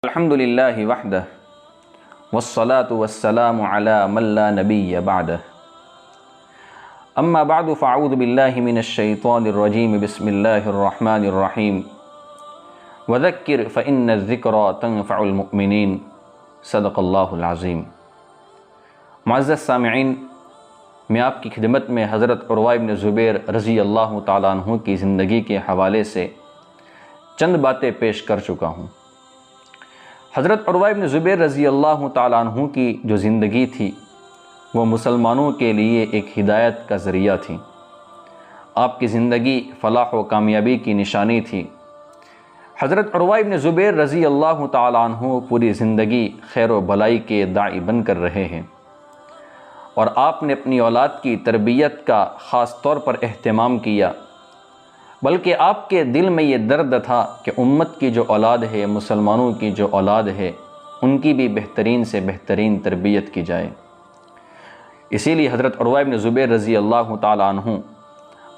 الحمد للہ وحدہ والصلاة والسلام علی من لا نبی بعدہ اما بعد فاعوذ باللہ من الشیطان الرجیم بسم اللہ الرحمن الرحیم وذکر فإن الذکرى تنفع المؤمنین صدق اللہ العظیم۔ معزز سامعین، میں آپ کی خدمت میں حضرت عروہ بن زبیر رضی اللہ تعالیٰ عنہ کی زندگی کے حوالے سے چند باتیں پیش کر چکا ہوں۔ حضرت عروہ بن زبیر رضی اللہ تعالیٰ عنہ کی جو زندگی تھی وہ مسلمانوں کے لیے ایک ہدایت کا ذریعہ تھی۔ آپ کی زندگی فلاح و کامیابی کی نشانی تھی۔ حضرت عروہ بن زبیر رضی اللہ تعالیٰ عنہ پوری زندگی خیر و بھلائی کے داعی بن کر رہے ہیں، اور آپ نے اپنی اولاد کی تربیت کا خاص طور پر اہتمام کیا، بلکہ آپ کے دل میں یہ درد تھا کہ امت کی جو اولاد ہے، مسلمانوں کی جو اولاد ہے، ان کی بھی بہترین سے بہترین تربیت کی جائے۔ اسی لیے حضرت عروہ بن زبیر رضی اللہ تعالیٰ عنہ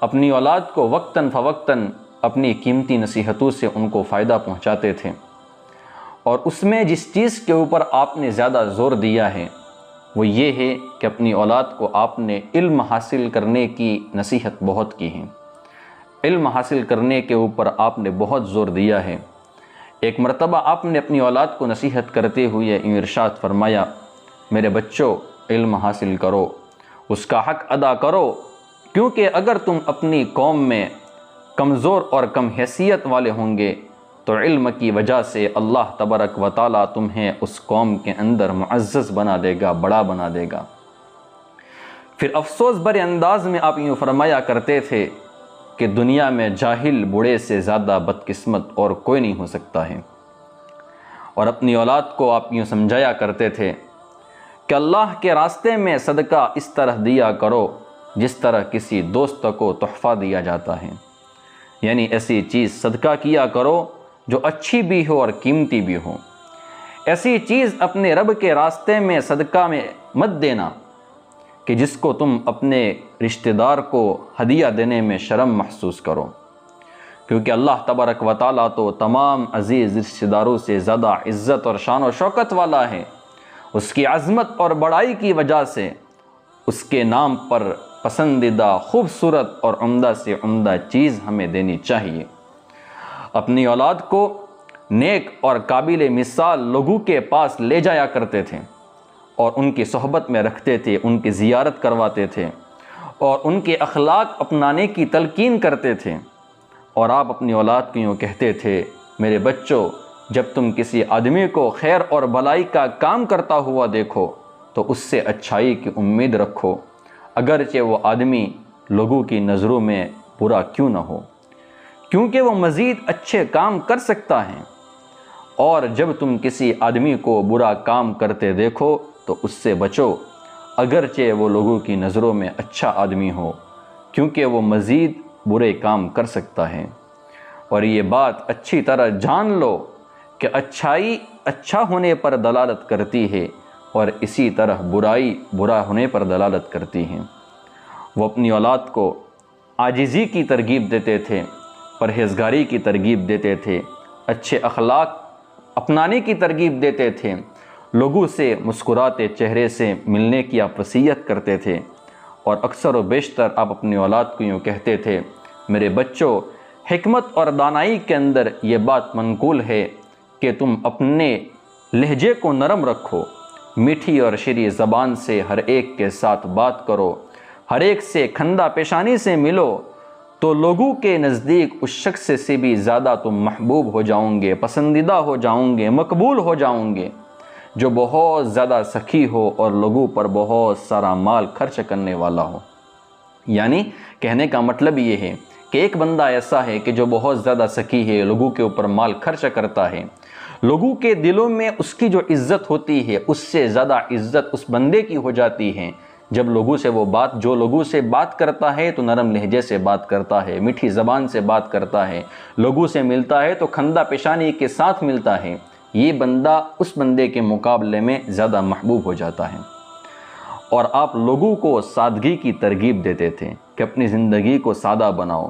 اپنی اولاد کو وقتاً فوقتاً اپنی قیمتی نصیحتوں سے ان کو فائدہ پہنچاتے تھے، اور اس میں جس چیز کے اوپر آپ نے زیادہ زور دیا ہے وہ یہ ہے کہ اپنی اولاد کو آپ نے علم حاصل کرنے کی نصیحت بہت کی ہے۔ علم حاصل کرنے کے اوپر آپ نے بہت زور دیا ہے۔ ایک مرتبہ آپ نے اپنی اولاد کو نصیحت کرتے ہوئے ارشاد فرمایا، میرے بچوں، علم حاصل کرو، اس کا حق ادا کرو، کیونکہ اگر تم اپنی قوم میں کمزور اور کم حیثیت والے ہوں گے تو علم کی وجہ سے اللہ تبارک و تعالیٰ تمہیں اس قوم کے اندر معزز بنا دے گا، بڑا بنا دے گا۔ پھر افسوس بھرے انداز میں آپ یوں فرمایا کرتے تھے کہ دنیا میں جاہل بوڑھے سے زیادہ بدقسمت اور کوئی نہیں ہو سکتا ہے، اور اپنی اولاد کو آپ یوں سمجھایا کرتے تھے کہ اللہ کے راستے میں صدقہ اس طرح دیا کرو جس طرح کسی دوست کو تحفہ دیا جاتا ہے، یعنی ایسی چیز صدقہ کیا کرو جو اچھی بھی ہو اور قیمتی بھی ہو۔ ایسی چیز اپنے رب کے راستے میں صدقہ میں مت دینا کہ جس کو تم اپنے رشتہ دار کو ہدیہ دینے میں شرم محسوس کرو، کیونکہ اللہ تبارک و تعالیٰ تو تمام عزیز رشتہ داروں سے زیادہ عزت اور شان و شوکت والا ہے۔ اس کی عظمت اور بڑائی کی وجہ سے اس کے نام پر پسندیدہ، خوبصورت اور عمدہ سے عمدہ چیز ہمیں دینی چاہیے۔ اپنی اولاد کو نیک اور قابل مثال لوگوں کے پاس لے جایا کرتے تھے، اور ان کی صحبت میں رکھتے تھے، ان کی زیارت کرواتے تھے، اور ان کے اخلاق اپنانے کی تلقین کرتے تھے۔ اور آپ اپنی اولاد کو یوں کہتے تھے، میرے بچوں، جب تم کسی آدمی کو خیر اور بھلائی کا کام کرتا ہوا دیکھو تو اس سے اچھائی کی امید رکھو، اگرچہ وہ آدمی لوگوں کی نظروں میں برا کیوں نہ ہو، کیونکہ وہ مزید اچھے کام کر سکتا ہے۔ اور جب تم کسی آدمی کو برا کام کرتے دیکھو تو اس سے بچو، اگرچہ وہ لوگوں کی نظروں میں اچھا آدمی ہو، کیونکہ وہ مزید برے کام کر سکتا ہے۔ اور یہ بات اچھی طرح جان لو کہ اچھائی اچھا ہونے پر دلالت کرتی ہے، اور اسی طرح برائی برا ہونے پر دلالت کرتی ہے۔ وہ اپنی اولاد کو عاجزی کی ترغیب دیتے تھے، پرہیزگاری کی ترغیب دیتے تھے، اچھے اخلاق اپنانے کی ترغیب دیتے تھے، لوگوں سے مسکراتے چہرے سے ملنے کی آپ وصیت کرتے تھے، اور اکثر و بیشتر آپ اپنی اولاد کو یوں کہتے تھے، میرے بچوں، حکمت اور دانائی کے اندر یہ بات منقول ہے کہ تم اپنے لہجے کو نرم رکھو، میٹھی اور شیریں زبان سے ہر ایک کے ساتھ بات کرو، ہر ایک سے خندہ پیشانی سے ملو، تو لوگوں کے نزدیک اس شخص سے بھی زیادہ تم محبوب ہو جاؤں گے، پسندیدہ ہو جاؤں گے، مقبول ہو جاؤں گے، جو بہت زیادہ سخی ہو اور لوگوں پر بہت سارا مال خرچ کرنے والا ہو۔ یعنی کہنے کا مطلب یہ ہے کہ ایک بندہ ایسا ہے کہ جو بہت زیادہ سخی ہے، لوگوں کے اوپر مال خرچ کرتا ہے، لوگوں کے دلوں میں اس کی جو عزت ہوتی ہے اس سے زیادہ عزت اس بندے کی ہو جاتی ہے جب لوگوں سے بات کرتا ہے تو نرم لہجے سے بات کرتا ہے، میٹھی زبان سے بات کرتا ہے، لوگوں سے ملتا ہے تو خندہ پیشانی کے ساتھ ملتا ہے، یہ بندہ اس بندے کے مقابلے میں زیادہ محبوب ہو جاتا ہے۔ اور آپ لوگوں کو سادگی کی ترغیب دیتے تھے کہ اپنی زندگی کو سادہ بناؤ۔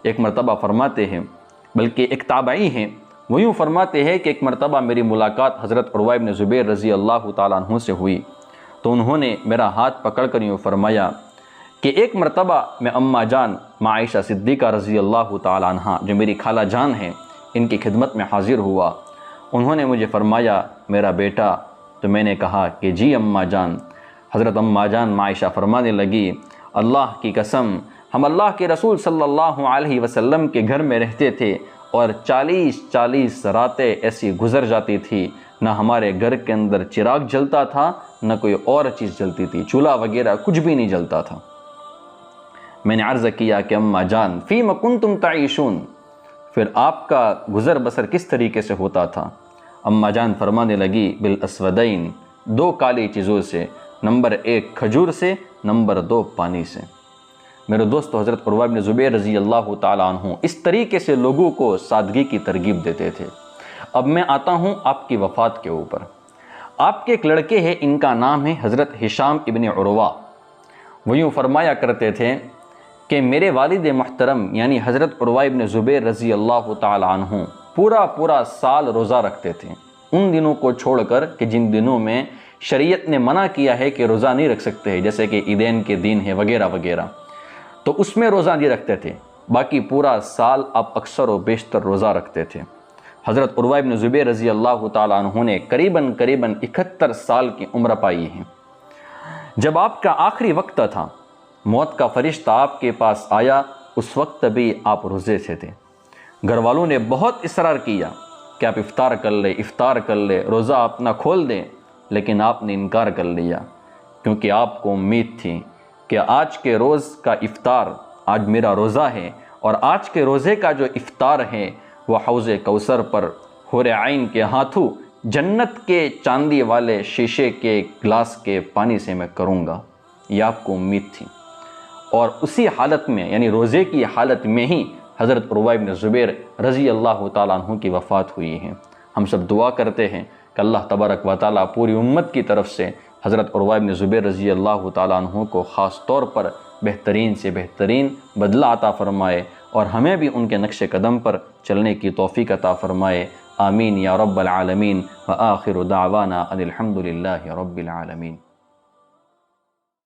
ایک مرتبہ فرماتے ہیں، بلکہ ایک تابعی ہیں، وہ یوں فرماتے ہیں کہ ایک مرتبہ میری ملاقات حضرت عروہ بن زبیر رضی اللہ تعالیٰ عنہ سے ہوئی تو انہوں نے میرا ہاتھ پکڑ کر یوں فرمایا کہ ایک مرتبہ میں اماں جان ماں عائشہ صدیقہ رضی اللہ تعالیٰ عنہ جو میری خالہ جان ہیں ان کی خدمت میں حاضر ہوا۔ انہوں نے مجھے فرمایا میرا بیٹا، تو میں نے کہا کہ جی اماں جان۔ حضرت اماں جان ماں عائشہ فرمانے لگی اللہ کی قسم ہم اللہ کے رسول صلی اللہ علیہ وسلم کے گھر میں رہتے تھے اور 40 راتیں ایسی گزر جاتی تھی، نہ ہمارے گھر کے اندر چراغ جلتا تھا نہ کوئی اور چیز جلتی تھی، چولہا وغیرہ کچھ بھی نہیں جلتا تھا۔ میں نے عرض کیا کہ اماں جان فیم کنتم تعیشون، پھر آپ کا گزر بسر کس طریقے سے ہوتا تھا؟ اماں جان فرمانے لگی بالاسودین، 2 کالی چیزوں سے، نمبر 1 کھجور سے، نمبر 2 پانی سے۔ میرے دوستو، حضرت عروہ بن زبیر رضی اللہ تعالیٰ عنہ اس طریقے سے لوگوں کو سادگی کی ترغیب دیتے تھے۔ اب میں آتا ہوں آپ کی وفات کے اوپر۔ آپ کے ایک لڑکے ہیں، ان کا نام ہے حضرت ہشام ابن عروہ۔ وہ یوں فرمایا کرتے تھے کہ میرے والد محترم یعنی حضرت عروہ ابن زبیر رضی اللہ تعالیٰ عنہ پورا سال روزہ رکھتے تھے، ان دنوں کو چھوڑ کر کہ جن دنوں میں شریعت نے منع کیا ہے کہ روزہ نہیں رکھ سکتے ہیں، جیسے کہ عیدین کے دن ہے وغیرہ وغیرہ، تو اس میں روزہ نہیں رکھتے تھے، باقی پورا سال آپ اکثر و بیشتر روزہ رکھتے تھے۔ حضرت عروہ ابن زبیر رضی اللہ تعالیٰ عنہ نے قریباً 71 سال کی عمر پائی ہے۔ جب آپ کا آخری وقت تھا، موت کا فرشتہ آپ کے پاس آیا، اس وقت بھی آپ روزے سے تھے۔ گھر والوں نے بہت اصرار کیا کہ آپ افطار کر لے، روزہ اپنا کھول دیں، لیکن آپ نے انکار کر لیا، کیونکہ آپ کو امید تھی کہ آج کے روز کا افطار، آج میرا روزہ ہے اور آج کے روزے کا جو افطار ہے وہ حوض کوثر پر حور عین کے ہاتھوں جنت کے چاندی والے شیشے کے گلاس کے پانی سے میں کروں گا، یہ آپ کو امید تھی۔ اور اسی حالت میں یعنی روزے کی حالت میں ہی حضرت عروہ بن زبیر رضی اللہ تعالیٰ عنہ کی وفات ہوئی ہے۔ ہم سب دعا کرتے ہیں کہ اللہ تبارک و تعالیٰ پوری امت کی طرف سے حضرت عروہ بن زبیر رضی اللہ تعالیٰ عنہ کو خاص طور پر بہترین سے بہترین بدلہ عطا فرمائے اور ہمیں بھی ان کے نقش قدم پر چلنے کی توفیق عطا فرمائے۔ آمین یا رب العالمین، وآخر دعوانا ان الحمد للہ رب العالمین۔